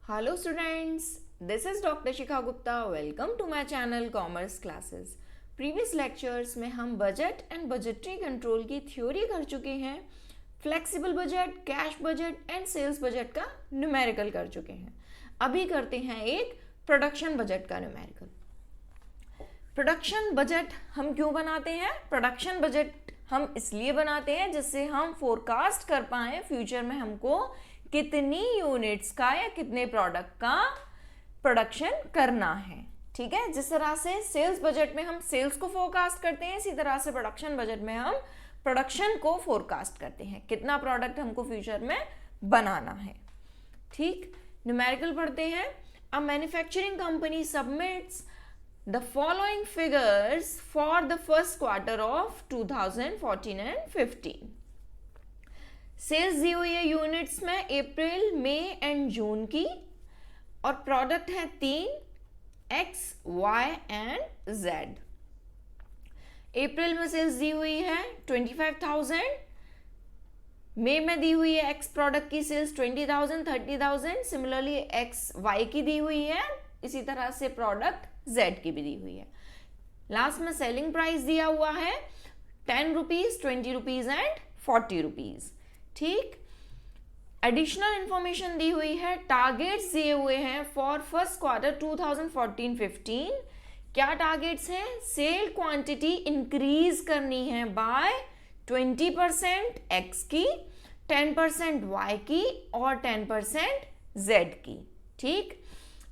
Hello students, this is Dr. Shikha Gupta. Welcome to my channel Commerce Classes. Previous lectures में हम budget and budgetary control की theory कर चुके हैं. Flexible budget, cash budget and sales budget का numerical कर चुके हैं. अभी करते हैं एक प्रोडक्शन बजट का न्यूमेरिकल. प्रोडक्शन बजट हम क्यों बनाते हैं? प्रोडक्शन बजट हम इसलिए बनाते हैं जिससे हम फोरकास्ट कर पाएँ फ्यूचर में हमको कितनी यूनिट्स का या कितने प्रोडक्ट का प्रोडक्शन करना है. ठीक है, जिस तरह से सेल्स बजट में हम सेल्स को फोरकास्ट करते हैं, इसी तरह से प्रोडक्शन बजट में हम प्रोडक्शन को फोरकास्ट करते हैं, कितना प्रोडक्ट हमको फ्यूचर में बनाना है. ठीक, न्यूमेरिकल पढ़ते हैं. A manufacturing company submits the following figures for the first quarter of 2014 and 15. Sales दी हुई है यूनिट्स में अप्रैल, मई एंड जून की, और प्रोडक्ट है 3 एक्स, वाई एंड जेड. अप्रैल में सेल्स दी हुई है 25,000, मई में दी हुई है एक्स प्रोडक्ट की सेल्स 20,000, 30,000. सिमिलरली एक्स वाई की दी हुई है, इसी तरह से प्रोडक्ट जेड की भी दी हुई है. लास्ट में सेलिंग प्राइस दिया हुआ है 10 रुपीज, 20 रुपीज एंड 40 रुपीज. ठीक, एडिशनल इंफॉर्मेशन दी हुई है, टारगेट्स दिए हुए हैं फॉर फर्स्ट क्वार्टर 2014-15. क्या टारगेट्स हैं? सेल क्वांटिटी इंक्रीज करनी है बाय 20% एक्स की, 10% वाई की और 10% जेड की. ठीक,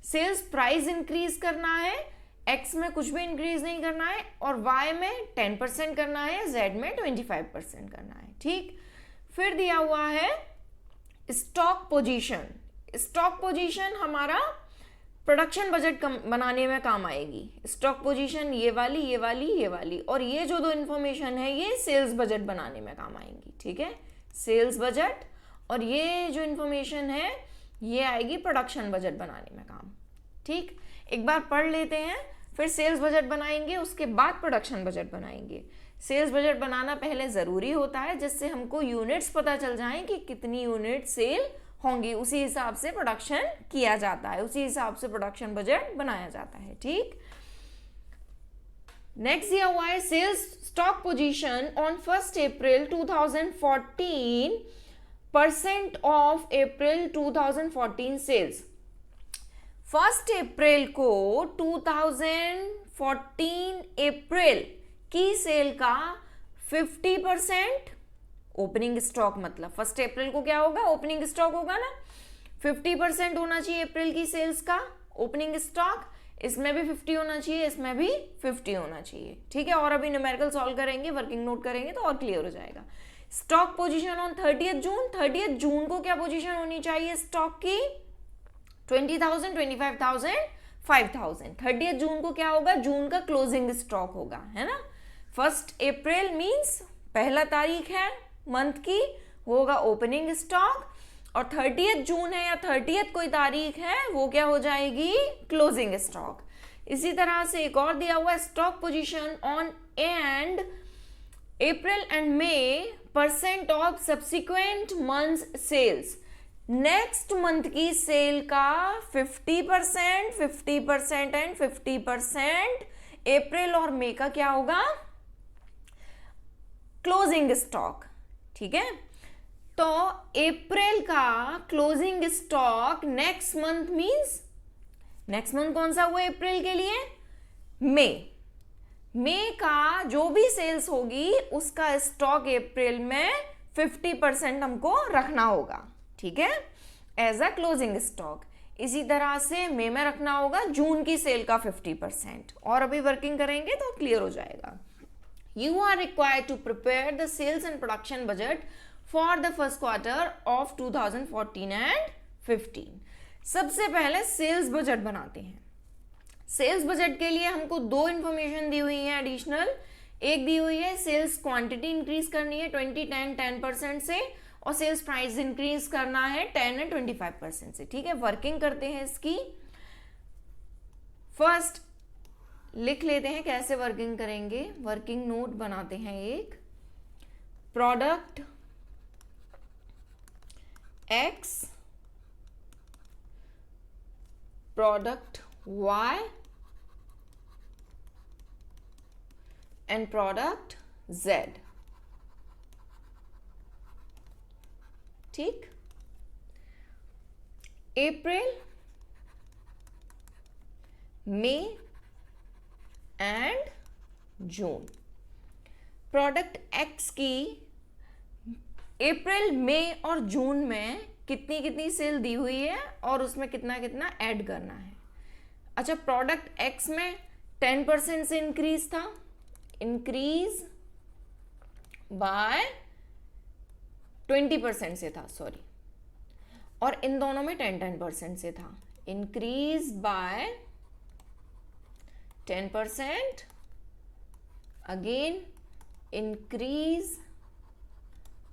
सेल्स प्राइस इंक्रीज करना है, एक्स में कुछ भी इंक्रीज नहीं करना है, और वाई में 10% करना है, जेड में 25% करना है. ठीक, फिर दिया हुआ है स्टॉक पोजीशन. स्टॉक पोजीशन हमारा प्रोडक्शन बजट बनाने में काम आएगी. स्टॉक पोजीशन ये वाली, ये वाली, ये वाली, और ये जो दो इंफॉर्मेशन है ये सेल्स बजट बनाने में काम आएंगी. ठीक है, सेल्स बजट, और ये जो इंफॉर्मेशन है ये आएगी प्रोडक्शन बजट बनाने में काम. ठीक, एक बार पढ़ लेते हैं, फिर सेल्स बजट बनाएंगे, उसके बाद प्रोडक्शन बजट बनाएंगे. सेल्स बजट बनाना पहले ज़रूरी होता है जिससे हमको यूनिट्स पता चल जाएं कि कितनी यूनिट सेल होंगी, उसी हिसाब से प्रोडक्शन किया जाता है, उसी हिसाब से प्रोडक्शन बजट बनाया जाता है. ठीक, नेक्स्ट दिया हुआ है sales stock position on 1 April 2014 percent of April 2014 sales. 1 अप्रैल को 2014 अप्रैल की सेल का 50% ओपनिंग स्टॉक, मतलब 1 अप्रैल को क्या होगा? ओपनिंग स्टॉक होगा ना. 50% होना चाहिए अप्रैल की सेल्स का ओपनिंग स्टॉक. इसमें भी 50 होना चाहिए, इसमें भी 50 होना चाहिए. ठीक है, और अभी न्यूमेरिकल सॉल्व करेंगे, वर्किंग नोट करेंगे तो और क्लियर हो जाएगा. Stock position on 30th June. 30th जून को क्या पोजीशन होनी चाहिए स्टॉक की? 20,000, 25,000, 5,000. 30th जून को क्या होगा? जून का क्लोजिंग स्टॉक होगा, है ना. 1 अप्रैल मीन्स पहला तारीख है मंथ की, होगा ओपनिंग स्टॉक, और 30th जून है या 30th कोई तारीख है वो क्या हो जाएगी? Closing stock. इसी तरह से एक और दिया हुआ है stock position on end April and May percent of subsequent months sales. Next month की सेल का 50%, 50% एंड 50% अप्रैल और मई का क्या होगा? Closing stock. ठीक है, तो अप्रैल का closing stock next month means next month कौन सा हुआ अप्रैल के लिए? मई. मई का जो भी सेल्स होगी उसका स्टॉक अप्रैल में 50% हमको रखना होगा. ठीक है, एज अ क्लोजिंग स्टॉक. इसी तरह से मई में रखना होगा जून की सेल का 50%, और अभी वर्किंग करेंगे तो क्लियर हो जाएगा. You are required to prepare the sales and production budget for the first quarter of 2014 and 15. सबसे पहले सेल्स बजट बनाते हैं. सेल्स बजट के लिए हमको दो इंफॉर्मेशन दी हुई है एडिशनल. एक दी हुई है सेल्स क्वांटिटी इंक्रीज करनी है 20, 10, 10% से, और सेल्स प्राइस इंक्रीज करना है 10 एंड 25% से. ठीक है, वर्किंग करते हैं इसकी. फर्स्ट लिख लेते हैं कैसे वर्किंग करेंगे. वर्किंग नोट बनाते हैं एक. Product X product Y and product Z। ठीक, अप्रैल, मई एंड जून। प्रोडक्ट X की अप्रैल, मई और जून में कितनी कितनी सेल दी हुई है और उसमें कितना कितना ऐड करना है। अच्छा, प्रोडक्ट X में 10% से इंक्रीज था, इंक्रीज बाय 20% से था, सॉरी, और इन दोनों में 10% से था, increase by 10%, again increase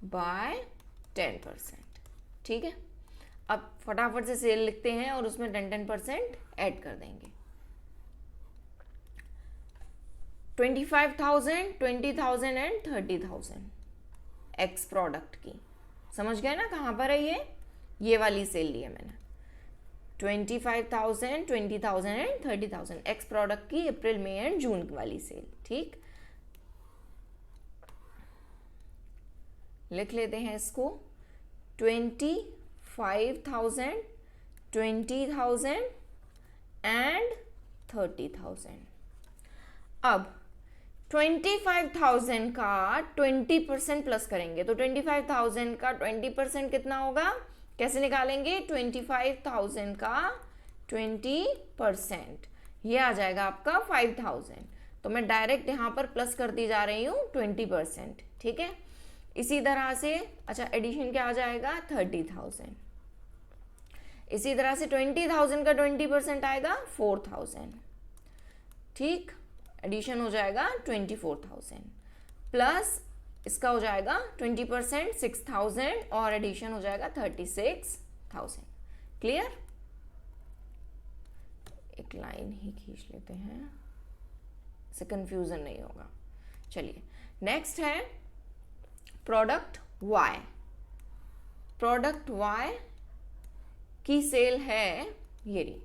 by 10%। ठीक है, अब फटाफट से सेल लिखते हैं और उसमें 10% ऐड कर देंगे। 25,000, 20,000 एंड 30,000 एक्स प्रोडक्ट की। समझ गए ना कहाँ पर है ये वाली सेल ली है मैंने। 25,000, 20,000 एंड 30,000 एक्स प्रोडक्ट की अप्रैल, मई एंड जून वाली सेल। ठीक, लिख लेते हैं इसको। 25,000, 20,000 एंड 30,000। अब 25,000 का 20% प्लस करेंगे तो 25,000 का 20% कितना होगा, कैसे निकालेंगे। 25,000 का 20% ये आ जाएगा आपका 5,000। तो मैं डायरेक्ट यहाँ पर प्लस करती जा रही हूँ 20%। ठीक है, इसी तरह से अच्छा एडिशन क्या आ जाएगा 30,000। इसी तरह से 20,000 का 20% आएगा 4,000। ठीक, एडिशन हो जाएगा 24,000 प्लस इसका हो जाएगा 20% 6,000 और एडिशन हो जाएगा 36,000। क्लियर, एक लाइन ही खींच लेते हैं, इससे कंफ्यूजन नहीं होगा। चलिए नेक्स्ट है प्रोडक्ट Y। प्रोडक्ट Y की सेल है ये रही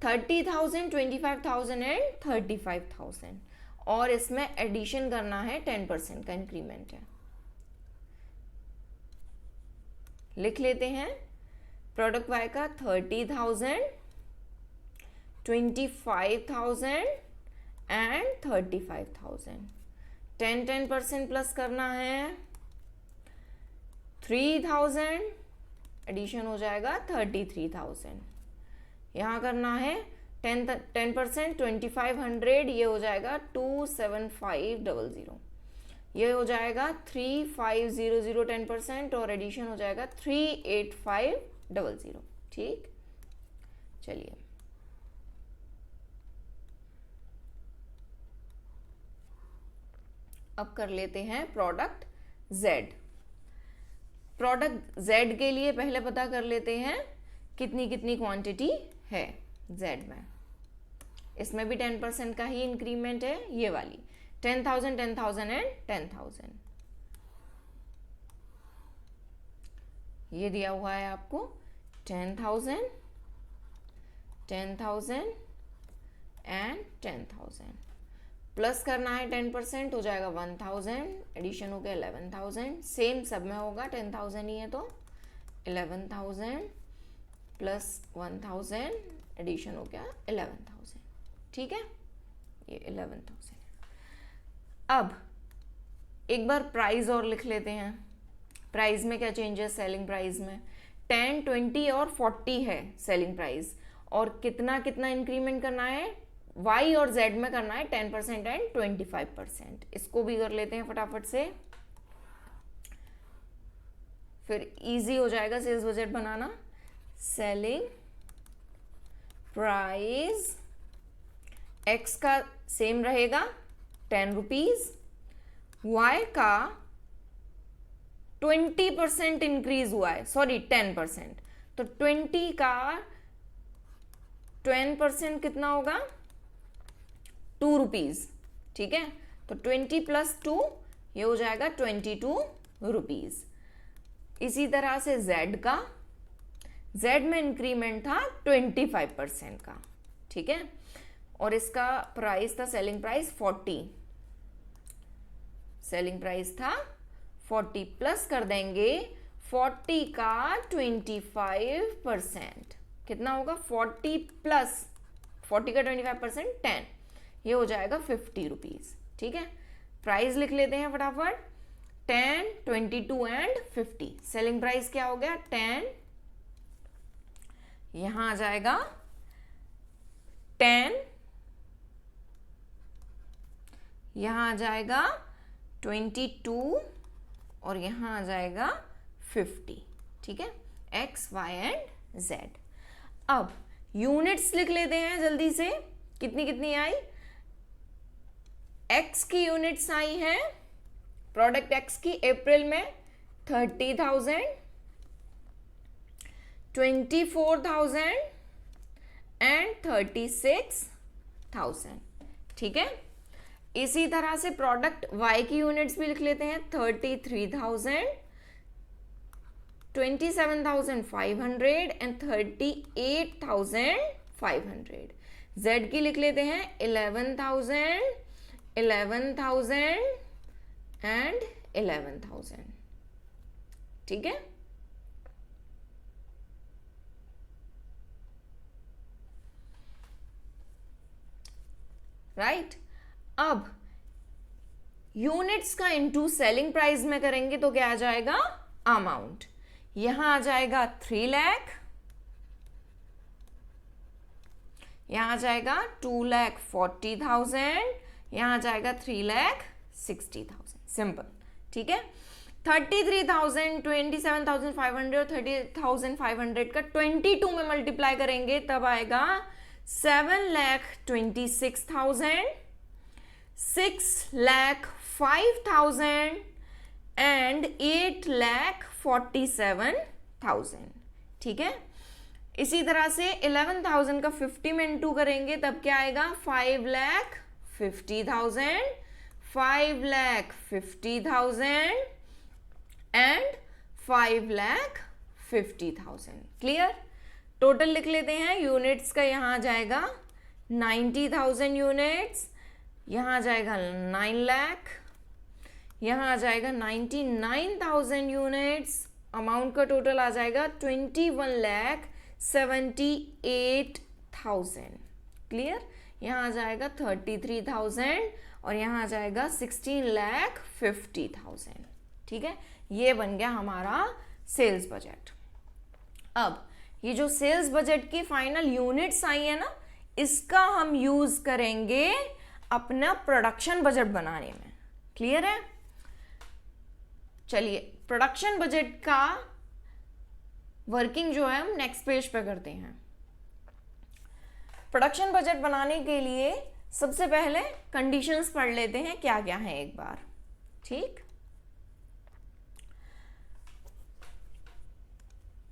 30,000, 25,000 एंड 35,000 और इसमें एडिशन करना है 10% का इंक्रीमेंट है। लिख लेते हैं प्रोडक्ट Y का 30,000, 25,000 एंड 35,000। 10% प्लस करना है 3,000, एडिशन हो जाएगा 33,000। यहाँ करना है 10%, 2,500, ये हो जाएगा 27500, ये हो जाएगा 3,500 10% और एडिशन हो जाएगा 3,850। ठीक, चलिए अब कर लेते हैं प्रोडक्ट Z। प्रोडक्ट Z के लिए पहले पता कर लेते हैं कितनी कितनी क्वांटिटी है Z में। इसमें भी 10% का ही इंक्रीमेंट है, ये वाली 10,000, 10,000 एंड 10,000। ये दिया हुआ है आपको 10,000, 10,000 एंड 10,000 प्लस करना है 10%, हो जाएगा 1,000, एडिशन हो गया 11,000। सेम सब में होगा, 10,000 ही है तो 11,000 प्लस 1,000, एडिशन हो गया 11,000। ठीक है, ये 11,000। अब एक बार प्राइस और लिख लेते हैं। प्राइस में क्या चेंजेस, सेलिंग प्राइस में 10, 20 और 40 है सेलिंग प्राइस, और कितना कितना इंक्रीमेंट करना है Y और Z में करना है 10% एंड 25%। इसको भी कर लेते हैं फटाफट से, फिर इजी हो जाएगा सेल्स बजट बनाना। सेलिंग प्राइस X का सेम रहेगा 10 रुपीज, Y का 20% इंक्रीज हुआ है, सॉरी 10%, तो 20 का 10% कितना होगा 2 रुपीज। ठीक है, तो 20 प्लस 2 ये हो जाएगा 22 रुपीज। इसी तरह से Z का, Z में इंक्रीमेंट था 25% का, ठीक है, और इसका प्राइस था, सेलिंग प्राइस 40, सेलिंग प्राइस था 40, प्लस कर देंगे 40 का 25%, कितना होगा 40 प्लस 40 का 25% 10, ये हो जाएगा 50 रुपीज। ठीक है, प्राइस लिख लेते हैं फटाफट, 10, 22 एंड 50। सेलिंग प्राइस क्या हो गया 10, यहां आ जाएगा 10, यहां आ जाएगा 22 और यहां आ जाएगा 50। ठीक है, एक्स वाई एंड जेड। अब यूनिट्स लिख लेते हैं जल्दी से, कितनी कितनी आई, एक्स की यूनिट्स आई हैं, प्रोडक्ट एक्स की अप्रैल में 30,000, 24,000 एंड 36,000। ठीक है, इसी तरह से प्रोडक्ट वाई की यूनिट्स भी लिख लेते हैं, 33,000, 27,500 एंड 38,500। जेड की लिख लेते हैं 11,000, 11,000 एंड 11,000। ठीक है, राइट। अब यूनिट्स का इनटू सेलिंग प्राइस में करेंगे तो क्या आ जाएगा, अमाउंट। यहां आ जाएगा 3 लाख, यहां आ जाएगा 2,40,000, यहां आ जाएगा 3,60,000। सिंपल। ठीक है, 33,000, 27,500 और 30,500 का 22 में मल्टीप्लाई करेंगे तब आएगा 7,26,000, 6,05,000 एंड 8,47,000। ठीक है, इसी तरह से 11,000 का 50 में इंटू करेंगे तब क्या आएगा, 5,50,000, 5,50,000 एंड 5,50,000। क्लियर। टोटल लिख लेते हैं, यूनिट्स का यहाँ आ जाएगा 90,000 यूनिट्स, यहाँ आ जाएगा 9 लाख, यहाँ आ जाएगा 99,000 यूनिट्स, अमाउंट का टोटल आ जाएगा 21,78,000। क्लियर। यहाँ आ जाएगा 33,000 और यहाँ आ जाएगा 16,50,000। ठीक है, ये बन गया हमारा सेल्स बजट। अब ये जो सेल्स बजट की फाइनल यूनिट्स आई है ना, इसका हम यूज करेंगे अपना प्रोडक्शन बजट बनाने में। क्लियर है। चलिए, प्रोडक्शन बजट का वर्किंग जो है हम नेक्स्ट पेज पे करते हैं। प्रोडक्शन बजट बनाने के लिए सबसे पहले कंडीशंस पढ़ लेते हैं क्या क्या है एक बार। ठीक,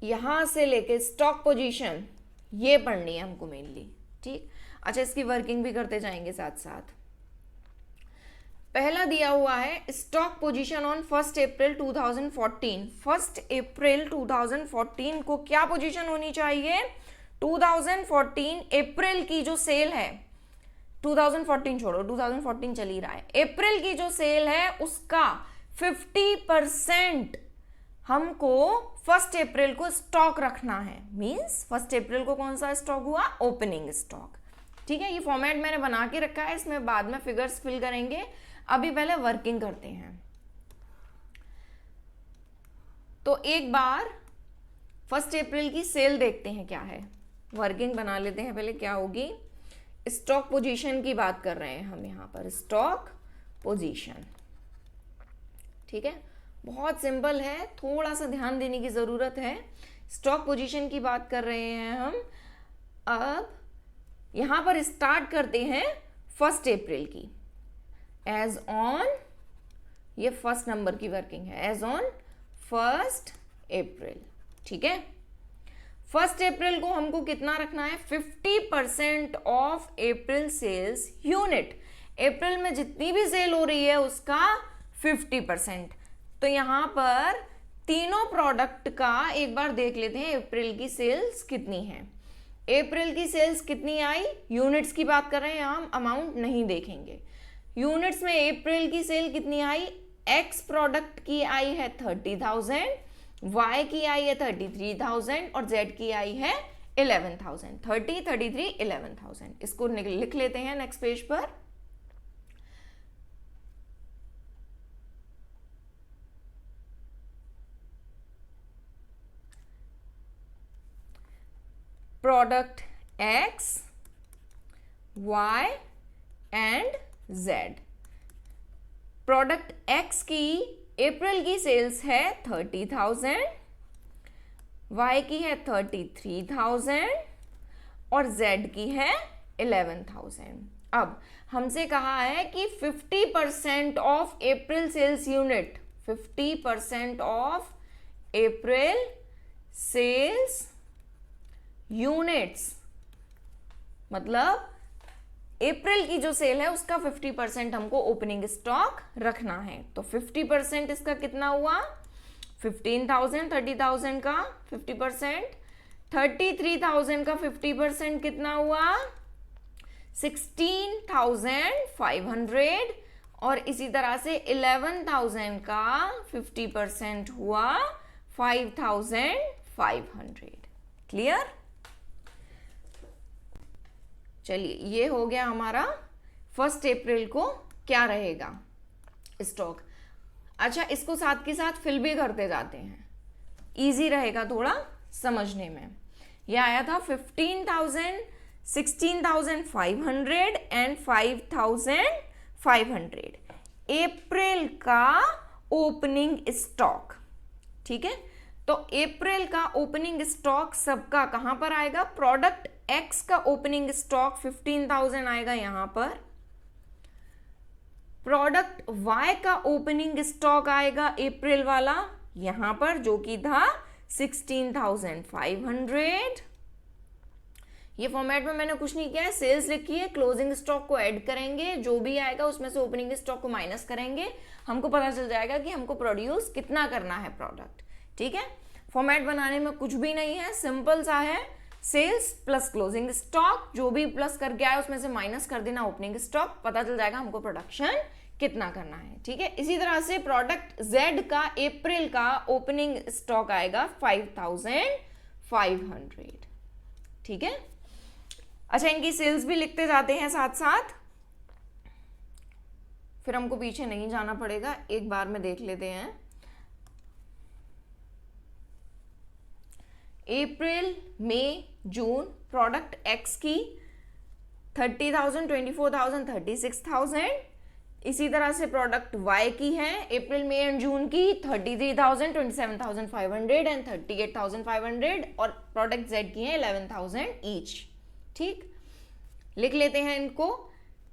यहां से लेके स्टॉक पोजीशन ये पढ़नी है हमको मेनली। ठीक, अच्छा, इसकी वर्किंग भी करते जाएंगे साथ साथ। पहला दिया हुआ है stock position on 1 April 2014। 1 April 2014 को क्या पोजीशन होनी चाहिए, 2014 अप्रैल की जो सेल है, 2014 छोड़ो, 2014 चल ही रहा है, अप्रैल की जो सेल है उसका 50% हमको 1 अप्रैल को स्टॉक रखना है। मींस 1 अप्रैल को कौन सा स्टॉक हुआ, ओपनिंग स्टॉक। ठीक है, ये फॉर्मेट मैंने बना के रखा है, इसमें बाद में फिगर्स फिल करेंगे, अभी पहले वर्किंग करते हैं। तो एक बार 1 अप्रैल की सेल देखते हैं क्या है, वर्किंग बना लेते हैं पहले क्या होगी। स्टॉक पोजीशन की बात कर रहे हैं हम यहाँ पर, स्टॉक पोजीशन। ठीक है, बहुत सिंपल है, थोड़ा सा ध्यान देने की जरूरत है। स्टॉक पोजीशन की बात कर रहे हैं हम। अब यहां पर स्टार्ट करते हैं 1 अप्रैल की, एज ऑन, ये फर्स्ट नंबर की वर्किंग है, एज ऑन 1 अप्रैल। ठीक है, 1 अप्रैल को हमको कितना रखना है, 50% ऑफ अप्रैल सेल्स यूनिट। अप्रैल में जितनी भी सेल हो रही है उसका 50%। तो यहां पर तीनों प्रोडक्ट का एक बार देख लेते हैं अप्रैल की सेल्स कितनी है। अप्रैल की सेल्स कितनी आई, यूनिट्स की बात कर रहे हैं हम, अमाउंट नहीं देखेंगे। यूनिट्स में अप्रैल की सेल कितनी आई, एक्स प्रोडक्ट की आई है 30,000, वाई की आई है 33,000 और जेड की आई है 11,000। 30, 33, 11,000। इसको लिख लेते हैं नेक्स्ट पेज पर। Product X, Y and Z. Product X की अप्रैल की सेल्स है 30,000, वाई की है 33,000 और जेड की है 11,000। अब हमसे कहा है कि 50% of April sales unit, 50% of April sales units, मतलब अप्रैल की जो सेल है उसका 50% हमको ओपनिंग स्टॉक रखना है। तो 50% इसका कितना हुआ, 15,000, 30,000 का 50%, 33,000 का 50% कितना हुआ, 16,500 और इसी तरह से 11,000 का 50% हुआ 5,500। क्लियर? चलिए, ये हो गया हमारा 1 अप्रैल को क्या रहेगा स्टॉक। अच्छा, इसको साथ के साथ फिल भी करते जाते हैं, इजी रहेगा थोड़ा समझने में। यह आया था 15,000, 16,500 एंड 5,500 अप्रैल का ओपनिंग स्टॉक। ठीक है, तो अप्रैल का ओपनिंग स्टॉक सबका कहां पर आएगा, प्रोडक्ट एक्स का ओपनिंग स्टॉक 15,000 आएगा यहां पर, प्रोडक्ट वाई का ओपनिंग स्टॉक आएगा अप्रैल वाला यहां पर, जो कि था 16,500। ये फॉर्मेट में मैंने कुछ नहीं किया है, सेल्स लिखी है, क्लोजिंग स्टॉक को ऐड करेंगे, जो भी आएगा उसमें से ओपनिंग स्टॉक को माइनस करेंगे, हमको पता चल जाएगा कि हमको प्रोड्यूस कितना करना है प्रोडक्ट। ठीक है, फॉर्मेट बनाने में कुछ भी नहीं है, सिंपल सा है, सेल्स प्लस क्लोजिंग स्टॉक, जो भी प्लस करके आए उसमें से माइनस कर देना ओपनिंग स्टॉक, पता चल जाएगा हमको प्रोडक्शन कितना करना है। ठीक है, इसी तरह से प्रोडक्ट जेड का अप्रैल का ओपनिंग स्टॉक आएगा 5,500। ठीक है, अच्छा, इनकी सेल्स भी लिखते जाते हैं साथ साथ, फिर हमको पीछे नहीं जाना पड़ेगा, एक बार में देख लेते हैं। अप्रैल, मई, जून प्रोडक्ट एक्स की 30,000, 24,000, 36,000। इसी तरह से प्रोडक्ट वाई की है अप्रैल, मई एंड जून की 33,000, 27,500 एंड 38,500 और प्रोडक्ट जेड की है 11,000 ईच। ठीक, लिख लेते हैं इनको।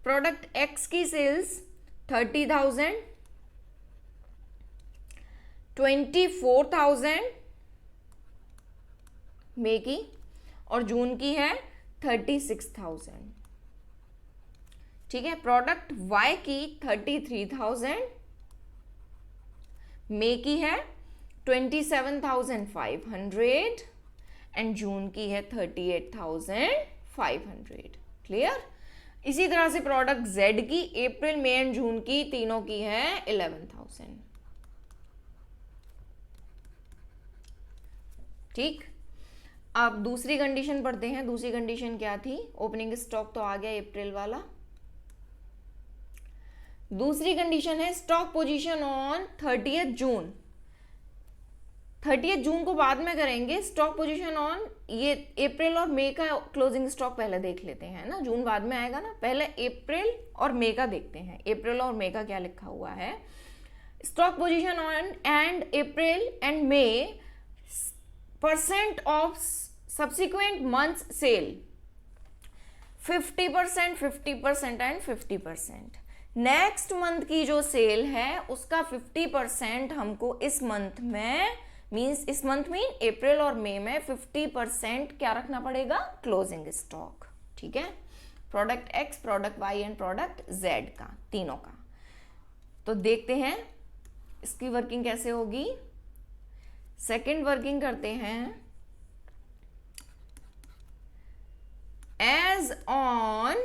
प्रोडक्ट एक्स की सेल्स 30,000, 24,000 मई की और जून की है 36,000। ठीक है, प्रोडक्ट वाई की 33,000, मई की है 27,500 एंड जून की है 38,500। क्लियर? इसी तरह से प्रोडक्ट जेड की अप्रैल, मई एंड जून की तीनों की है 11,000। ठीक, अब दूसरी कंडीशन पढ़ते हैं। दूसरी कंडीशन क्या थी, ओपनिंग स्टॉक तो आ गया अप्रैल वाला। दूसरी कंडीशन है stock position on 30th June. 30th जून को बाद में करेंगे, स्टॉक पोजीशन ऑन ये अप्रैल और मई का क्लोजिंग स्टॉक पहले देख लेते हैं ना, जून बाद में आएगा ना, पहले अप्रैल और मई का देखते हैं। अप्रैल और मई का क्या लिखा हुआ है, stock position on end April and May percent of subsequent months sale 50%, 50% and 50%। Next month की जो सेल है उसका 50% हमको इस मंथ में, मींस इस मंथ मीन अप्रैल और मई में 50% क्या रखना पड़ेगा, क्लोजिंग स्टॉक। ठीक है, product X, product Y and product Z का, तीनों का। तो देखते हैं इसकी वर्किंग कैसे होगी। सेकंड वर्किंग करते हैं। एज ऑन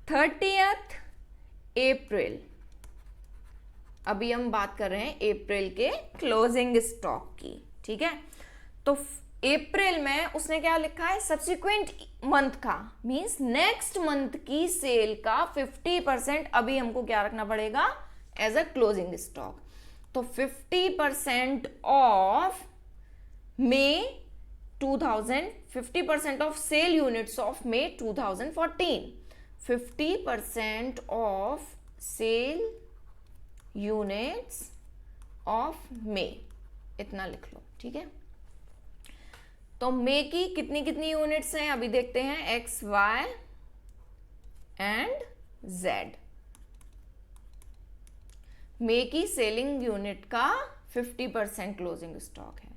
30th अप्रैल, अभी हम बात कर रहे हैं अप्रैल के क्लोजिंग स्टॉक की, ठीक है। तो अप्रैल में उसने क्या लिखा है, सब्सिक्वेंट मंथ का, मींस नेक्स्ट मंथ की सेल का 50% अभी हमको क्या रखना पड़ेगा, एज अ क्लोजिंग स्टॉक। तो 50% of May 2000, 50% of sale units of May 2014, 50% of sale units of May, इतना लिख लो, ठीक है। तो May की कितनी कितनी यूनिट्स हैं अभी देखते हैं, X, Y and Z। May की सेलिंग यूनिट का 50% क्लोजिंग स्टॉक है।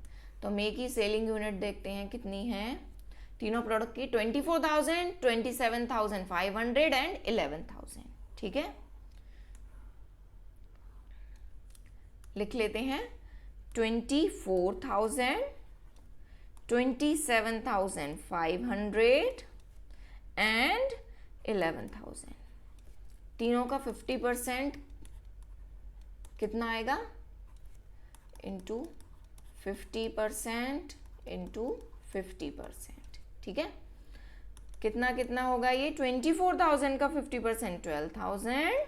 तो May की सेलिंग यूनिट देखते हैं कितनी है, तीनों प्रोडक्ट की 24,000, 27,500 एंड 11,000, ठीक है। लिख लेते हैं 24,000, 27,500 एंड 11,000, तीनों का 50% कितना आएगा, इंटू 50% इंटू 50%, ठीक है। कितना कितना होगा ये, 24,000 का 50% 12,000,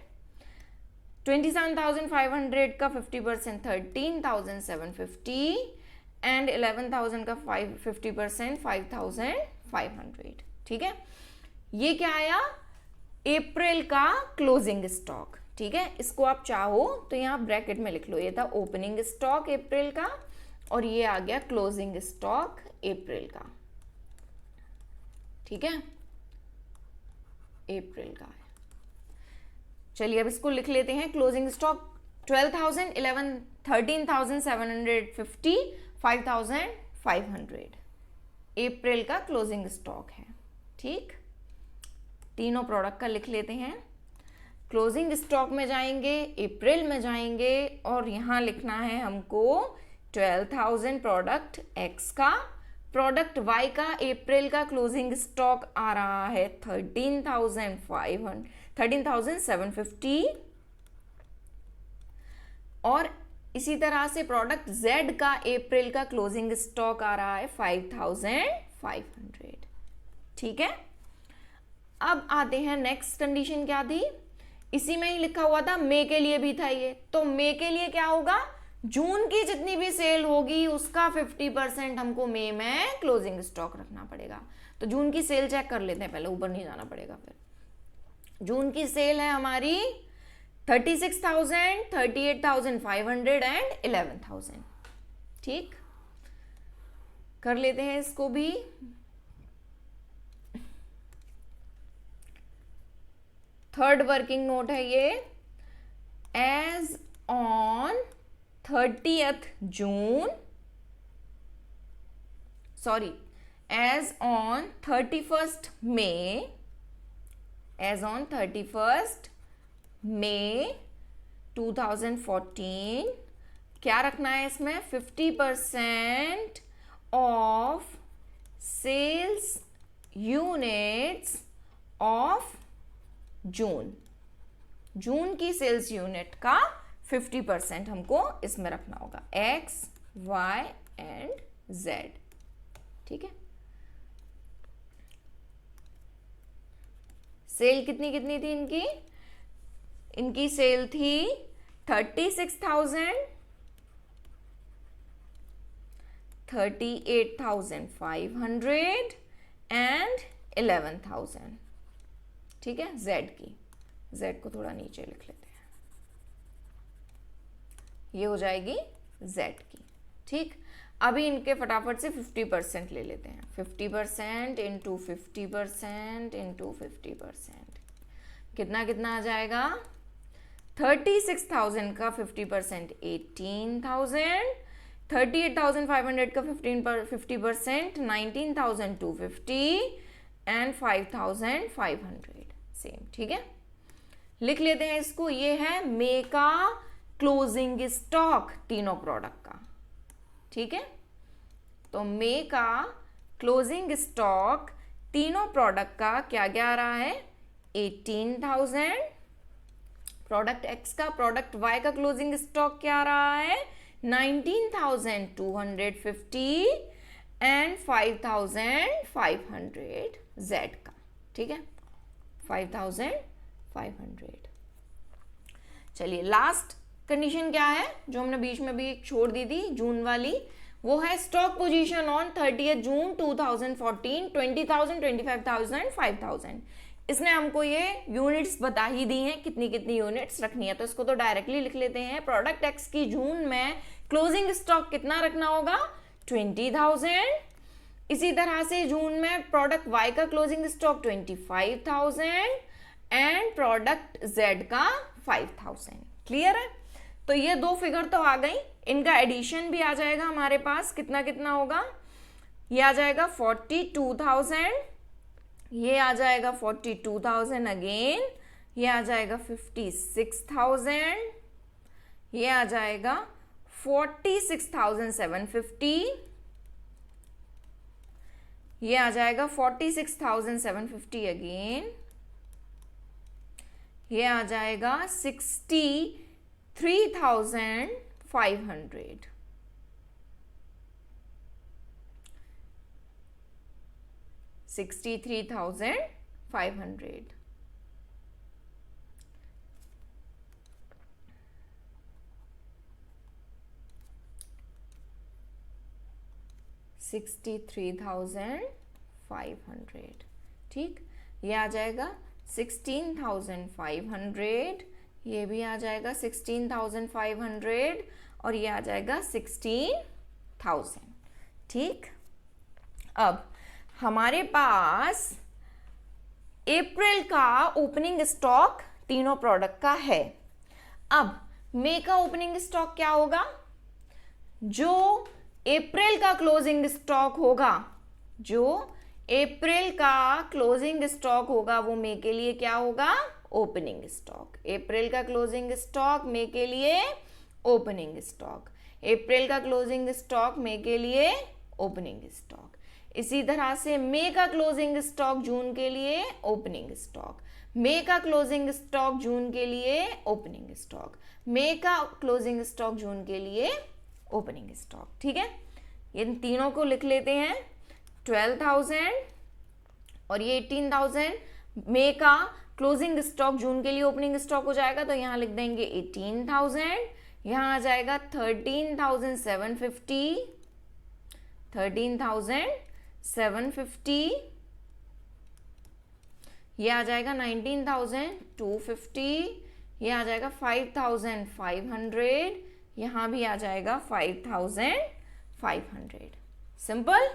27,500 का 50% 13,750 एंड 11,000 का 50% 5,500, ठीक है। ये क्या आया, अप्रैल का क्लोजिंग स्टॉक, ठीक है। इसको आप चाहो तो यहाँ ब्रैकेट में लिख लो, ये था ओपनिंग स्टॉक अप्रैल का और ये आ गया क्लोजिंग स्टॉक अप्रैल का, ठीक है, अप्रैल का है। चलिए अब इसको लिख लेते हैं, क्लोजिंग स्टॉक 12,000, 11, 13,750, 5,500 अप्रैल का क्लोजिंग स्टॉक है, ठीक। तीनों प्रोडक्ट का लिख लेते हैं, क्लोजिंग स्टॉक में जाएंगे, अप्रैल में जाएंगे और यहाँ लिखना है हमको 12,000 प्रोडक्ट X का, प्रोडक्ट Y का अप्रैल का क्लोजिंग स्टॉक आ रहा है 13,750 और इसी तरह से प्रोडक्ट Z का अप्रैल का क्लोजिंग स्टॉक आ रहा है 5,500, ठीक है। अब आते हैं नेक्स्ट कंडीशन क्या थी, इसी में ही लिखा हुआ था, मई के लिए भी था ये। तो मई के लिए क्या होगा, जून की जितनी भी सेल होगी उसका 50% हमको मई में क्लोजिंग स्टॉक रखना पड़ेगा। तो जून की सेल चेक कर लेते हैं पहले, ऊपर नहीं जाना पड़ेगा। फिर जून की सेल है हमारी 36,000, 38,500 एंड 11,000, ठीक। कर लेते हैं इसको भी, थर्ड वर्किंग नोट है ये, as on 30th June, sorry, as on 31st May, as on 31st May 2014, क्या रखना है इसमें, 50% of sales units of June, जून की सेल्स यूनिट का 50% हमको इसमें रखना होगा, X, Y एंड Z, ठीक है। सेल कितनी कितनी थी इनकी, इनकी सेल थी 36,000, 38,500 एंड 11,000, ठीक है। Z की, Z को थोड़ा नीचे लिख लेते हैं, ये हो जाएगी Z की, ठीक। अभी इनके फटाफट से 50% ले लेते हैं, 50% इंटू 50% इंटू 50%, कितना कितना आ जाएगा, 36,000 का 50% 18,000, 38,500 का 50% 19,250 एंड 5,500, सेम, ठीक है। लिख लेते हैं इसको, ये है मई का क्लोजिंग स्टॉक तीनों प्रोडक्ट का, ठीक है। तो मई का क्लोजिंग स्टॉक तीनों प्रोडक्ट का क्या क्या आ रहा है, 18,000। प्रोडक्ट एक्स का, प्रोडक्ट वाई का क्लोजिंग स्टॉक क्या आ रहा है, 19,250 एंड 5,500 जेड का, ठीक है, 5,500। चलिए लास्ट कंडीशन क्या है जो हमने बीच में भी छोड़ दी थी जून वाली, वो है स्टॉक पोजीशन ऑन 30 जून 2014 20,000 25,000 5,000। इसने हमको ये यूनिट्स बता ही दी हैं कितनी कितनी यूनिट्स रखनी है, तो इसको तो डायरेक्टली लिख लेते हैं। प्रोडक्ट एक्स की जून में क्लोजिंग स्टॉक कितना रखना होगा, 20,000। इसी तरह से जून में प्रोडक्ट वाई का closing stock 25,000 and product Z का 5,000। क्लियर है? तो ये दो फिगर तो आ गई, इनका एडिशन भी आ जाएगा हमारे पास, कितना कितना होगा, ये आ जाएगा 42,000, ये आ जाएगा 42,000 अगेन, ये आ जाएगा 56,000, ये आ जाएगा 46,750, ये आ जाएगा 46,750 अगेन, ये आ जाएगा 63,500, $63,500। $63,500, ठीक। ये आ जाएगा 16,500, ये भी आ जाएगा 16,500 और ये आ जाएगा 16,000, ठीक। अब हमारे पास अप्रैल का ओपनिंग स्टॉक तीनों प्रोडक्ट का है। अब मई का ओपनिंग स्टॉक क्या होगा, जो अप्रैल का क्लोजिंग स्टॉक होगा, जो अप्रैल का क्लोजिंग स्टॉक होगा वो मई के लिए क्या होगा, ओपनिंग स्टॉक। अप्रैल का क्लोजिंग स्टॉक मई के लिए ओपनिंग स्टॉक, अप्रैल का क्लोजिंग स्टॉक मई के लिए ओपनिंग स्टॉक। इसी तरह से मई का क्लोजिंग स्टॉक जून के लिए ओपनिंग स्टॉक, मई का क्लोजिंग स्टॉक जून के लिए ओपनिंग स्टॉक, मई का क्लोजिंग स्टॉक जून के लिए ओपनिंग स्टॉक, ठीक है। इन तीनों को लिख लेते हैं, 12,000 और ये 18,000। मई का क्लोजिंग स्टॉक जून के लिए ओपनिंग स्टॉक हो जाएगा, तो यहाँ लिख देंगे 18,000, यहाँ आ जाएगा 13,750, 13,750, ये आ जाएगा 19,250, ये आ जाएगा 5,500, यहाँ भी आ जाएगा 5,500। सिंपल।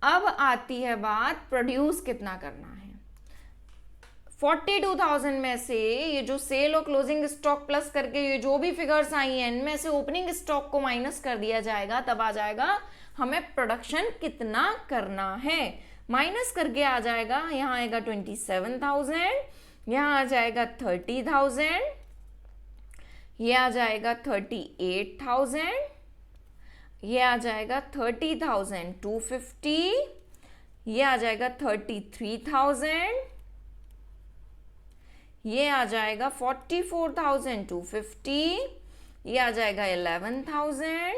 अब आती है बात प्रोड्यूस कितना करना है। 42,000 में से ये जो सेल और क्लोजिंग स्टॉक प्लस करके ये जो भी फिगर्स आई हैं इनमें से ओपनिंग स्टॉक को माइनस कर दिया जाएगा, तब आ जाएगा हमें प्रोडक्शन कितना करना है। माइनस करके आ जाएगा, यहाँ आएगा 27,000, यहाँ आ जाएगा 30,000, ये आ जाएगा 38,000, ये आ जाएगा 30,250, ये आ जाएगा 33,000, ये आ जाएगा 44,250, ये आ जाएगा 11,000,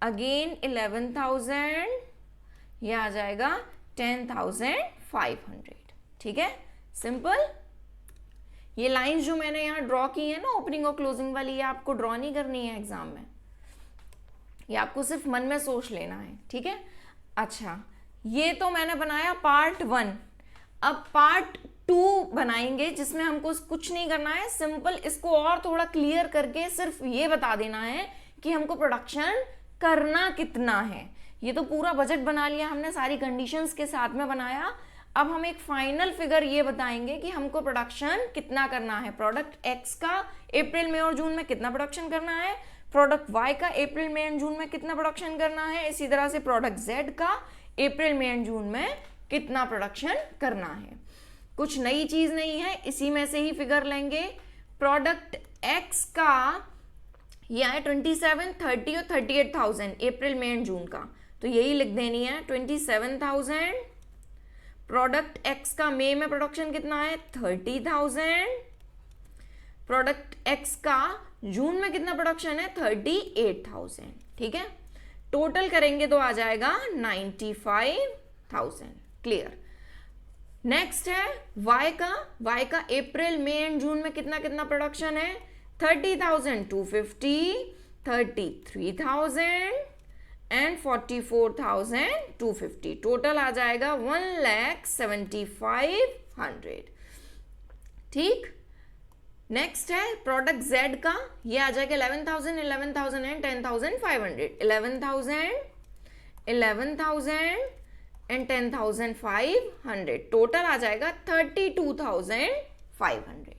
अगेन 11,000, ये आ जाएगा 10,500, ठीक है। सिंपल। ये लाइंस जो मैंने यहाँ ड्रॉ की है ना ओपनिंग और क्लोजिंग वाली, ये आपको ड्रॉ नहीं करनी है एग्जाम में, ये आपको सिर्फ मन में सोच लेना है, ठीक है। अच्छा, ये तो मैंने बनाया पार्ट 1। अब पार्ट 2 बनाएंगे जिसमें हमको कुछ नहीं करना है, सिंपल इसको और थोड़ा क्लियर करके सिर्फ ये बता देना है कि हमको प्रोडक्शन करना कितना है। ये तो पूरा बजट बना लिया हमने, सारी कंडीशंस के साथ में बनाया। अब हम एक फाइनल फिगर ये बताएंगे कि हमको प्रोडक्शन कितना करना है। प्रोडक्ट एक्स का अप्रैल मई और जून में कितना प्रोडक्शन करना है, प्रोडक्ट वाई का अप्रैल मई एंड जून में कितना प्रोडक्शन करना है, इसी तरह से प्रोडक्ट जेड का अप्रैल मई एंड जून में कितना प्रोडक्शन करना है। कुछ नई चीज नहीं है, इसी में से ही फिगर लेंगे। प्रोडक्ट एक्स का ये है 27, 30 और 38,000 अप्रैल मई एंड जून का, तो यही लिख देनी है 27,000, प्रोडक्ट एक्स का मई में प्रोडक्शन कितना है 30,000, प्रोडक्ट एक्स का जून में कितना प्रोडक्शन है 38,000, ठीक है। टोटल करेंगे तो आ जाएगा 95,000। क्लियर। नेक्स्ट है वाई का अप्रैल मई एंड जून में कितना कितना प्रोडक्शन है 30,250, 33,000 एंड 44,250। टोटल आ जाएगा 1,75,000। ठीक। नेक्स्ट है प्रोडक्ट जेड का, ये आ जाएगा 11,000, 11,000 एंड 10,500। 11,000 एंड 10,500। टोटल आ जाएगा 32,500।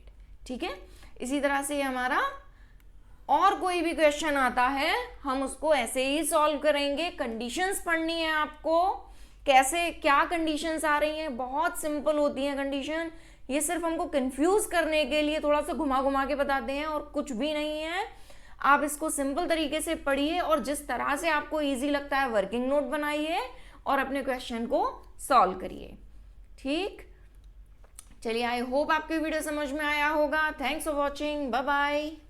ठीक है। इसी तरह से हमारा और कोई भी क्वेश्चन आता है हम उसको ऐसे ही सॉल्व करेंगे। कंडीशंस पढ़नी है आपको, कैसे क्या कंडीशंस आ रही हैं, बहुत सिंपल होती हैं कंडीशन। ये सिर्फ हमको कंफ्यूज करने के लिए थोड़ा सा घुमा घुमा के बताते हैं और कुछ भी नहीं है। आप इसको सिंपल तरीके से पढ़िए और जिस तरह से आपको इजी लगता है वर्किंग नोट बनाइए और अपने क्वेश्चन को सॉल्व करिए। ठीक। चलिए, आई होप आपकी वीडियो समझ में आया होगा। Thanks for watching. Bye bye.